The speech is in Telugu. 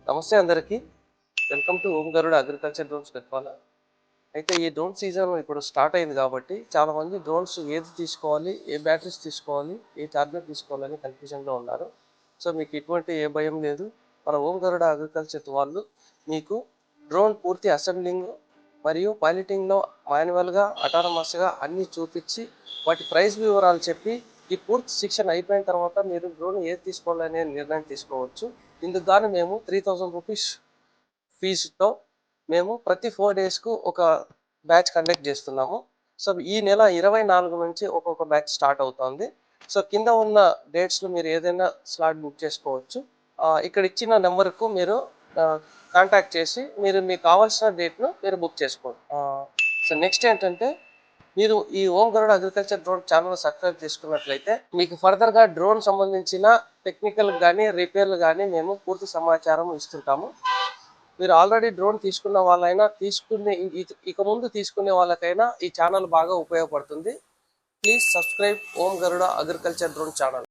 నమస్తే అందరికీ. Welcome to Om Garuda agriculture drones Gadwal. అయితే ఈ డ్రోన్ సీజన్ ఇప్పుడు స్టార్ట్ అయింది కాబట్టి చాలామంది డ్రోన్స్ ఏది తీసుకోవాలి, ఏ బ్యాటరీస్ తీసుకోవాలి, ఏ చార్జర్ తీసుకోవాలని కన్ఫ్యూజన్లో ఉన్నారు. సో మీకు ఎటువంటి ఏ భయం లేదు. మన ఓం గరుడ అగ్రికల్చర్ వాళ్ళు మీకు డ్రోన్ పూర్తి అసెంబ్లింగ్ మరియు పైలటింగ్లో మాన్యువల్గా అటానమస్గా అన్నీ చూపించి వాటి ప్రైస్ వివరాలు చెప్పి ఈ పూర్తి శిక్షణ అయిపోయిన తర్వాత మీరు డ్రోన్ ఏది తీసుకోవాలనే నిర్ణయం తీసుకోవచ్చు. ఇందుకు గాను మేము 3000 రూపీస్ ఫీజుతో మేము ప్రతి 4 డేస్కు ఒక బ్యాచ్ కండక్ట్ చేస్తున్నాము. సో ఈ నెల 24 నుంచి ఒక్కొక్క బ్యాచ్ స్టార్ట్ అవుతుంది. సో కింద ఉన్న డేట్స్లో మీరు ఏదైనా స్లాట్ బుక్ చేసుకోవచ్చు. ఇక్కడ ఇచ్చిన నెంబర్కు మీరు కాంటాక్ట్ చేసి మీకు కావాల్సిన డేట్ను మీరు బుక్ చేసుకోండి. సో నెక్స్ట్ ఏంటంటే మీరు ఈ ఓం Garuda agriculture drone channel subscribe చేసుకున్నట్లయితే మీకు ఫర్దర్గా డ్రోన్ సంబంధించిన టెక్నికల్ కానీ రిపేర్లు కానీ మేము పూర్తి సమాచారం ఇస్తుంటాము. మీరు ఆల్రెడీ డ్రోన్ తీసుకున్న వాళ్ళైనా ఇక ముందు తీసుకునే వాళ్ళకైనా ఈ ఛానల్ బాగా ఉపయోగపడుతుంది. Please subscribe Om Garuda agriculture drone channel.